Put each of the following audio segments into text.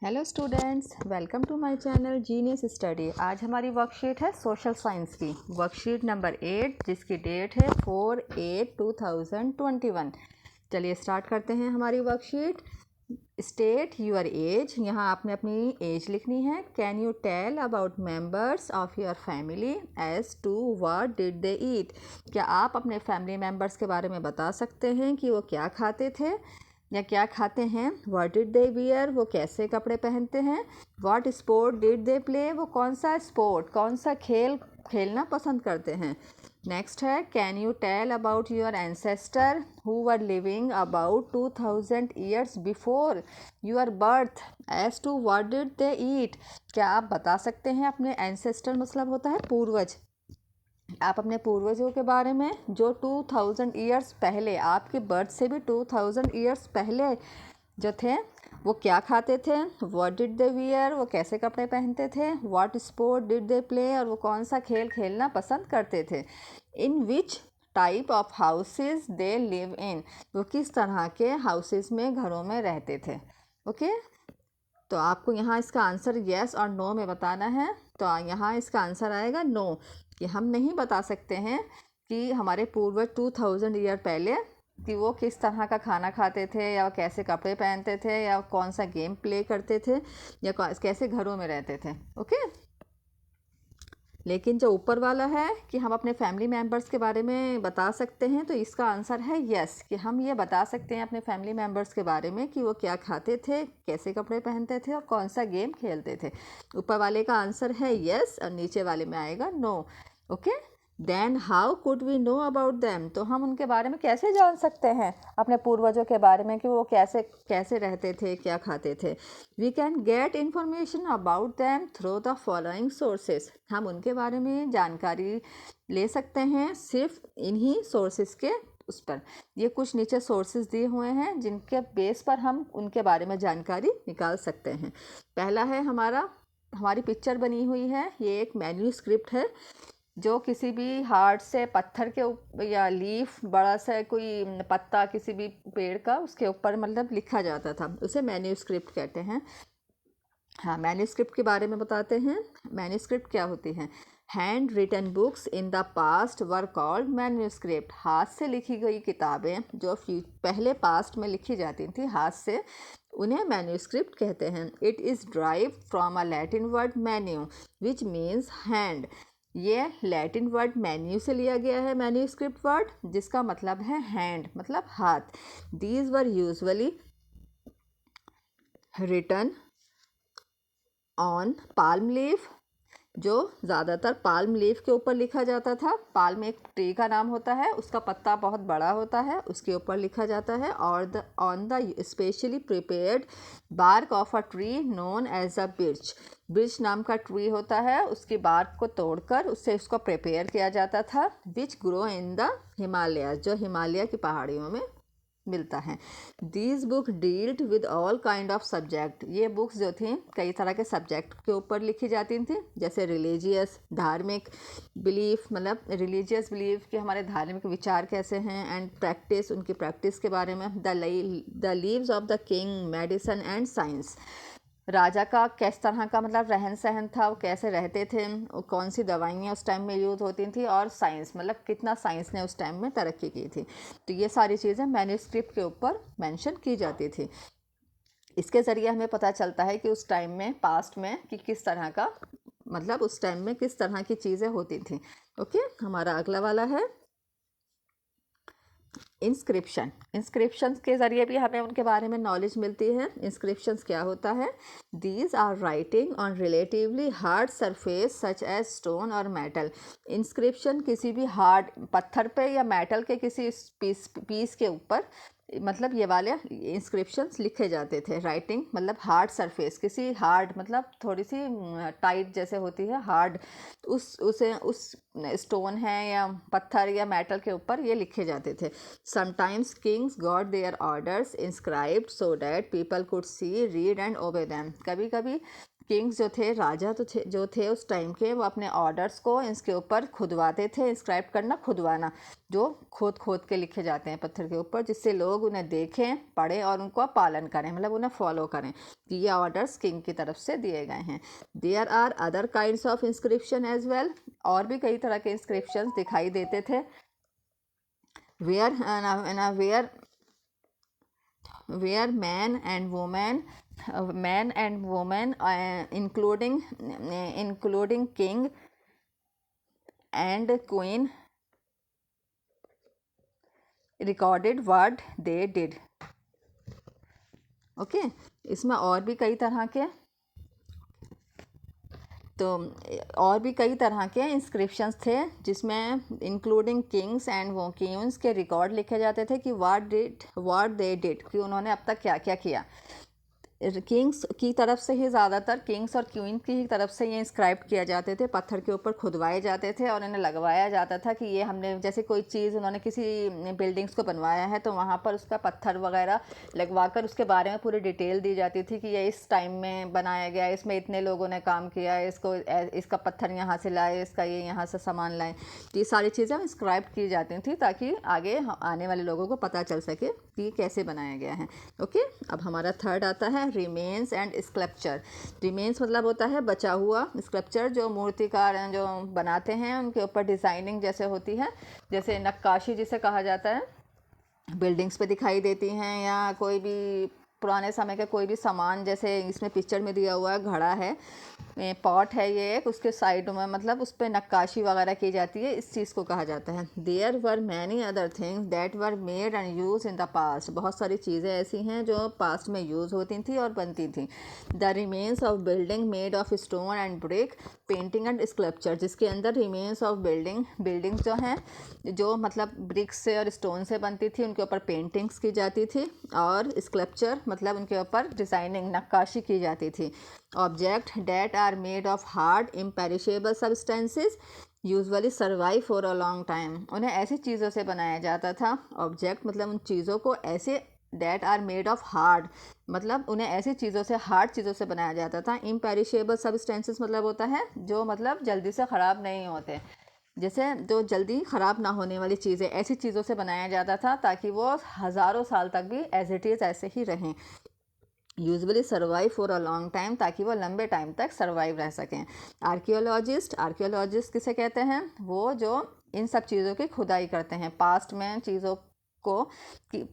Hello students, welcome to my channel genius study. आज हमारी worksheet है सोशल साइंस की, वर्कशीट नंबर 8 जिसकी डेट है 4/8/2021। चलिए स्टार्ट करते हैं हमारी वर्कशीट। स्टेट यूर एज, यहाँ आपने अपनी एज लिखनी है। Can you tell about members of your family age to what did they eat. क्या आप अपने फैमिली मेंबर्स के बारे में बता सकते हैं कि वो क्या खाते थे या क्या खाते हैं। व्हाट डिड दे वियर, वो कैसे कपड़े पहनते हैं। What sport did they play, वो कौन सा स्पोर्ट, कौन सा खेल खेलना पसंद करते हैं। नेक्स्ट है can you tell about your ancestor who were living about 2000 years before your birth age to what did they eat. क्या आप बता सकते हैं अपने एंसेस्टर मतलब होता है पूर्वज, आप अपने पूर्वजों के बारे में जो 2000 ईयर्स पहले, आपके बर्थ से भी 2000 ईयर्स पहले जो थे वो क्या खाते थे। व्हाट डिड दे वियर, वो कैसे कपड़े पहनते थे। What sport did they play, और वो कौन सा खेल खेलना पसंद करते थे। In which type of houses they live in, वो किस तरह के हाउसेज में, घरों में रहते थे। ओके तो आपको यहाँ इसका आंसर येस और नो में बताना है। तो यहाँ इसका आंसर आएगा नो, कि हम नहीं बता सकते हैं कि हमारे पूर्वज 2000 ईयर पहले कि वो किस तरह का खाना खाते थे, या कैसे कपड़े पहनते थे, या कौन सा गेम प्ले करते थे, या कैसे घरों में रहते थे। ओके लेकिन जो ऊपर वाला है कि हम अपने फैमिली मेम्बर्स के बारे में बता सकते हैं, तो इसका आंसर है यस, कि हम ये बता सकते हैं अपने फैमिली मेम्बर्स के बारे में कि वो क्या खाते थे, कैसे कपड़े पहनते थे और कौन सा गेम खेलते थे। ऊपर वाले का आंसर है यस और नीचे वाले में आएगा no. Okay then how could we know about them, तो हम उनके बारे में कैसे जान सकते हैं अपने पूर्वजों के बारे में कि वो कैसे कैसे रहते थे, क्या खाते थे। We can get information about them through the following sources, हम उनके बारे में जानकारी ले सकते हैं सिर्फ इन्हीं सोर्सेस के उस पर। ये कुछ नीचे सोर्सेज दिए हुए हैं जिनके बेस पर हम उनके बारे में जानकारी निकाल सकते हैं। पहला है हमारी पिक्चर बनी हुई है, ये एक मैन्यूस्क्रिप्ट है जो किसी भी हार्ड से पत्थर के या लीफ, बड़ा सा कोई पत्ता किसी भी पेड़ का, उसके ऊपर मतलब लिखा जाता था, उसे मैन्यूस्क्रिप्ट कहते हैं। हाँ मैन्यूस्क्रिप्ट के बारे में बताते हैं। मैन्यूस्क्रिप्ट क्या होती हैं। Hand written books in the past were called manuscript, हाथ से लिखी गई किताबें जो पहले पास्ट में लिखी जाती थी हाथ से, उन्हें मैन्यूस्क्रिप्ट कहते हैं। It is drive from a Latin word menu which means hand, ये लैटिन वर्ड मेन्यू से लिया गया है मैन्यूस्क्रिप्ट वर्ड, जिसका मतलब है हैंड, मतलब हाथ। These were usually written on palm leaf, जो ज़्यादातर पाल्म लीफ के ऊपर लिखा जाता था। पाल्म एक ट्री का नाम होता है, उसका पत्ता बहुत बड़ा होता है, उसके ऊपर लिखा जाता है। और on the specially prepared bark of a tree known as a birch, birch नाम का ट्री होता है, उसकी बार्क को तोड़कर उससे उसको प्रिपेयर किया जाता था। Which grow in the Himalaya, जो हिमालय की पहाड़ियों में मिलता है। These book dealt with all kind of subject, ये बुक्स जो थी कई तरह के सब्जेक्ट के ऊपर लिखी जाती थी, जैसे रिलीजियस, धार्मिक बिलीफ, मतलब रिलीजियस बिलीफ कि हमारे धार्मिक विचार कैसे हैं, एंड प्रैक्टिस, उनकी प्रैक्टिस के बारे में। The leaves of the king, medicine and science, राजा का किस तरह का मतलब रहन सहन था, वो कैसे रहते थे, कौन सी दवाइयाँ उस टाइम में यूज़ होती थी, और साइंस मतलब कितना साइंस ने उस टाइम में तरक्की की थी। तो ये सारी चीज़ें मैन्यूस्क्रिप्ट के ऊपर मेंशन की जाती थी। इसके ज़रिए हमें पता चलता है कि उस टाइम में, पास्ट में, कि किस तरह का मतलब उस टाइम में किस तरह की चीज़ें होती थी। ओके हमारा अगला वाला है इंस्क्रिप्शन। इंस्क्रिप्शंस के ज़रिए भी हमें उनके बारे में नॉलेज मिलती है। इंस्क्रिप्शंस क्या होता है। These are writing on relatively hard surface such as stone और मेटल, इंस्क्रिप्शन किसी भी हार्ड पत्थर पे या मेटल के किसी पीस के ऊपर, मतलब ये वाले इंस्क्रिप्शंस लिखे जाते थे। राइटिंग मतलब हार्ड सरफेस, किसी हार्ड मतलब थोड़ी सी टाइट जैसे होती है हार्ड, उस स्टोन है या पत्थर या मेटल के ऊपर ये लिखे जाते थे। Sometimes Kings got there orders inscribed so that people could see, read and ओबे दैम, कभी कभी किंग्स जो थे, राजा तो थे जो थे उस टाइम के, वो अपने ऑर्डर्स को इसके ऊपर खुदवाते थे। इंस्क्राइब करना, खुदवाना, जो खोद खोद के लिखे जाते हैं पत्थर के ऊपर, जिससे लोग उन्हें देखें, पढ़ें और उनका पालन करें, मतलब उन्हें फॉलो करें कि ये ऑर्डर्स किंग की तरफ से दिए गए हैं। There are other kinds of inscription as well, और भी कई तरह के इंस्क्रिप्शन दिखाई देते थे। Where men and women including king and queen recorded what they did. Okay, इसमें और भी कई तरह के इंस्क्रिप्शंस थे, जिसमें इंक्लूडिंग किंग्स एंड वो क्वींस के रिकॉर्ड लिखे जाते थे कि व्हाट दे डिड, कि उन्होंने अब तक क्या क्या किया। किंग्स की तरफ से ही ज़्यादातर, किंग्स और क्वीन की ही तरफ से ये इंस्क्राइब किया जाते थे, पत्थर के ऊपर खुदवाए जाते थे और इन्हें लगवाया जाता था कि ये हमने, जैसे कोई चीज़ उन्होंने किसी बिल्डिंग्स को बनवाया है तो वहाँ पर उसका पत्थर वगैरह लगवाकर उसके बारे में पूरी डिटेल दी जाती थी कि ये इस टाइम में बनाया गया, इसमें इतने लोगों ने काम किया, इसका पत्थर यहाँ से लाए, इसका ये यहाँ से सामान लाए। तो ये सारी चीज़ें इंस्क्राइब की जाती थी ताकि आगे आने वाले लोगों को पता चल सके कि कैसे बनाया गया है। ओके, अब हमारा थर्ड आता है रिमेन्स एंड स्कल्पचर। रिमेन्स मतलब होता है बचा हुआ, स्कल्पचर जो मूर्तिकार जो बनाते हैं उनके ऊपर डिज़ाइनिंग जैसे होती है, जैसे नक्काशी जिसे कहा जाता है, बिल्डिंग्स पे दिखाई देती हैं, या कोई भी पुराने समय का कोई भी सामान, जैसे इसमें पिक्चर में दिया हुआ है घड़ा है, पॉट है ये एक, उसके साइड में मतलब उस पर नक्काशी वगैरह की जाती है, इस चीज़ को कहा जाता है। There were many other things that were made and use in the past. बहुत सारी चीज़ें ऐसी हैं जो पास्ट में यूज़ होती थी और बनती थी। The remains of building made of stone and brick, painting and sculpture, जिसके अंदर रिमेन्स ऑफ बिल्डिंग्स जो हैं, जो मतलब ब्रिक्स से और स्टोन से बनती थी, उनके ऊपर पेंटिंग्स की जाती थी, और स्कल्पचर मतलब उनके ऊपर डिज़ाइनिंग, नक्काशी की जाती थी। Object that are made of hard imperishable substances usually survive for a long time. उन्हें ऐसी चीज़ों से बनाया जाता था, ऑब्जेक्ट मतलब उन चीज़ों को ऐसे, that are made of hard मतलब उन्हें ऐसी चीज़ों से, हार्ड चीज़ों से बनाया जाता था। इम्पेरिशेबल सब्सटेंसेस मतलब होता है जो मतलब जल्दी से ख़राब नहीं होते, जैसे जो जल्दी ख़राब ना होने वाली चीज़ें, ऐसी चीज़ों से बनाया जाता था ताकि वो हज़ारों साल तक भी एज इट इज़ ऐसे ही रहें। Usually survive for a long time, ताकि वो लंबे टाइम तक सर्वाइव रह सकें। आर्कियोलॉजिस्ट किसे कहते हैं? वो जो इन सब चीज़ों की खुदाई करते हैं, पास्ट में चीज़ों को,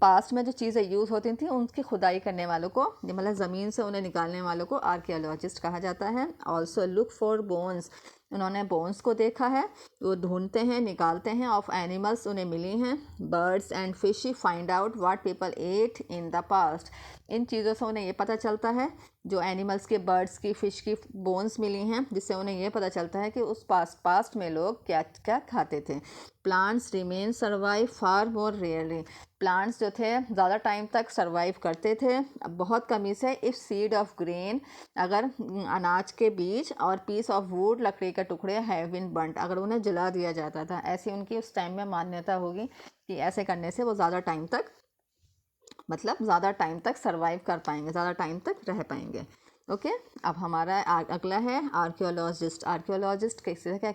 पास्ट में जो चीज़ें यूज़ होती थी उनकी खुदाई करने वालों को, मतलब ज़मीन से उन्हें निकालने वालों को आर्कियोलॉजिस्ट कहा जाता है। ऑल्सो लुक फॉर बोन्स, उन्होंने बोन्स को देखा है, वो ढूंढते हैं, निकालते हैं, ऑफ एनिमल्स उन्हें मिली हैं। Birds and fish find out what people ate in the past, इन चीज़ों से उन्हें ये पता चलता है, जो एनिमल्स के, बर्ड्स की, फ़िश की बोन्स मिली हैं, जिससे उन्हें ये पता चलता है कि उस पास्ट में लोग क्या क्या खाते थे। प्लांट्स रिमेन सर्वाइव फार मोर रेयरली, प्लांट्स जो थे ज़्यादा टाइम तक सर्वाइव करते थे, बहुत कमी से। इफ़ सीड ऑफ ग्रेन, अगर अनाज के बीज, और पीस ऑफ वुड, लकड़ी के टुकड़े, हैव बीन बर्न्ट, अगर उन्हें जला दिया जाता था, ऐसी उनकी उस टाइम में मान्यता होगी कि ऐसे करने से वो ज़्यादा टाइम तक, मतलब ज़्यादा टाइम तक सर्वाइव कर पाएंगे, ज़्यादा टाइम तक रह पाएंगे। ओके, अब हमारा अगला है आर्कियोलॉजिस्ट। आर्कियोलॉजिस्ट किससे क्या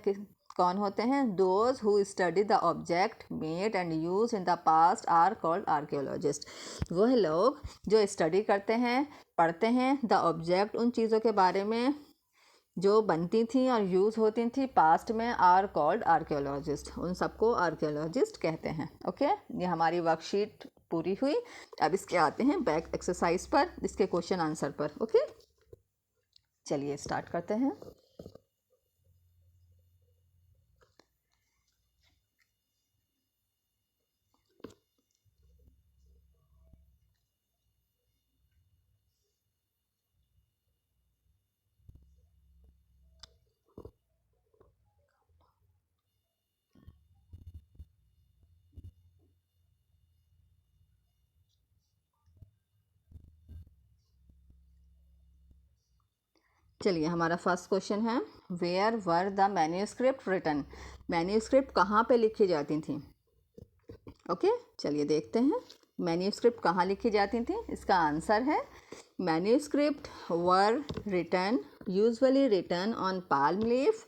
कौन होते हैं? Those who study the object made and use in the past are called archaeologist. वह लोग जो स्टडी करते हैं, पढ़ते हैं, द ऑब्जेक्ट, उन चीज़ों के बारे में जो बनती थी और यूज़ होती थी पास्ट में, आर कॉल्ड आर्कियोलॉजिस्ट, उन सबको आर्कियोलॉजिस्ट कहते हैं। ओके, ये हमारी वर्कशीट पूरी हुई। अब इसके आते हैं बैक एक्सरसाइज पर, इसके क्वेश्चन आंसर पर। ओके, चलिए स्टार्ट करते हैं। चलिए, हमारा फर्स्ट क्वेश्चन है, where were the manuscript written, manuscript कहाँ पे लिखी जाती थी? ओके, चलिए देखते हैं मैन्यूस्क्रिप्ट कहाँ लिखी जाती थी। इसका आंसर है, manuscript were written usually written on palm leaf.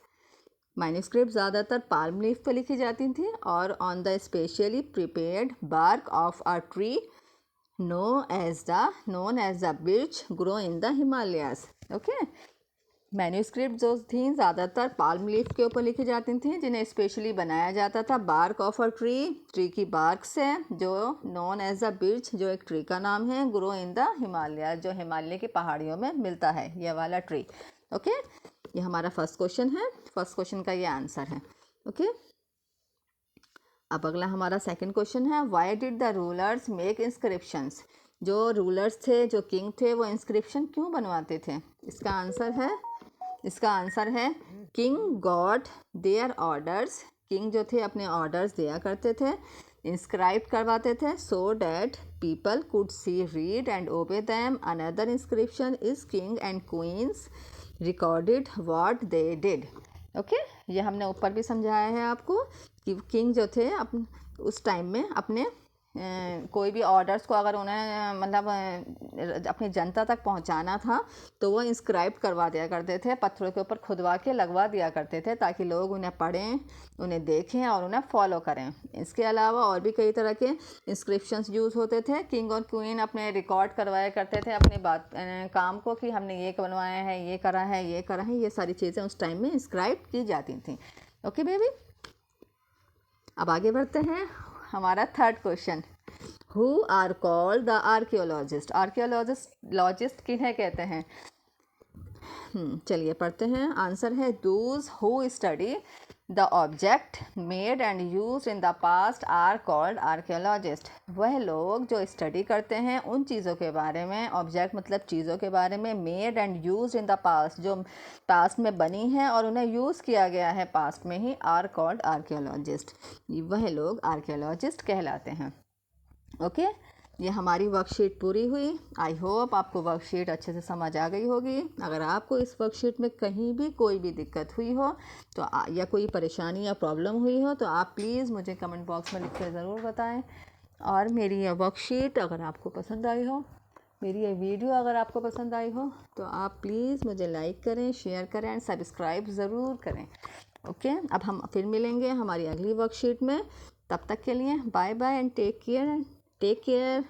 Manuscript ज़्यादातर पाल्म लीफ पर लिखी जाती थी और on the specially prepared bark of a tree known as the birch grow in the Himalayas। Okay, manuscript जो थी ज़्यादातर पाल्म लीफ के ऊपर लिखी जाती थी, जिन्हें स्पेशली बनाया जाता था बार्क ऑफ अ ट्री की बार्क से, जो नोन एज द बिर्च, जो एक ट्री का नाम है, ग्रो इन द हिमालय, जो हिमालय की पहाड़ियों में मिलता है, ये वाला ट्री। ओके, ये हमारा फर्स्ट क्वेश्चन है, फर्स्ट क्वेश्चन का ये आंसर है। ओके, अब अगला हमारा सेकंड क्वेश्चन है, why did the rulers make inscriptions. जो रूलर्स थे, जो किंग थे, वो इंस्क्रिप्शन क्यों बनवाते थे? इसका आंसर है king got there orders. King जो थे अपने ऑर्डर्स दिया करते थे, इंस्क्राइब करवाते थे, so that people could see, read and ओबे them. Another inscription is king and queen's recorded what they did. Okay, ये हमने ऊपर भी समझाया है आपको कि किंग जो थे उस टाइम में अपने कोई भी ऑर्डर्स को अगर उन्हें मतलब अपनी जनता तक पहुंचाना था तो वो इंस्क्राइब करवा दिया करते थे, पत्थरों के ऊपर खुदवा के लगवा दिया करते थे, ताकि लोग उन्हें पढ़ें, उन्हें देखें और उन्हें फॉलो करें। इसके अलावा और भी कई तरह के इंस्क्रिप्शंस यूज़ होते थे। किंग और क्वीन अपने रिकॉर्ड करवाया करते थे अपने काम को, कि हमने ये बनवाया है, ये करा है, ये करा है, ये सारी चीज़ें उस टाइम में इंस्क्राइब की जाती थी। ओके बेबी, अब आगे बढ़ते हैं। हमारा third question, who are called the archaeologist. Archaeologist किन्हें कहते हैं? चलिए पढ़ते हैं। आंसर है, those who study the object made and use in the past are called archaeologist. वह लोग जो स्टडी करते हैं उन चीज़ों के बारे में, ऑब्जेक्ट मतलब चीज़ों के बारे में, made and use in the past, जो पास्ट में बनी हैं और उन्हें यूज़ किया गया है पास्ट में ही, आर कॉल्ड आर्कियोलॉजिस्ट। वह लोग आर्कियोलॉजिस्ट कहलाते हैं। ओके, ये हमारी वर्कशीट पूरी हुई। आई होप आपको वर्कशीट अच्छे से समझ आ गई होगी। अगर आपको इस वर्कशीट में कहीं भी कोई भी दिक्कत हुई हो तो या कोई परेशानी या प्रॉब्लम हुई हो तो आप प्लीज़ मुझे कमेंट बॉक्स में लिख कर ज़रूर बताएं। और मेरी ये वर्कशीट अगर आपको पसंद आई हो, मेरी ये वीडियो अगर आपको पसंद आई हो, तो आप प्लीज़ मुझे लाइक करें, शेयर करें एंड सब्सक्राइब ज़रूर करें। ओके, अब हम फिर मिलेंगे हमारी अगली वर्कशीट में। तब तक के लिए bye bye and take care.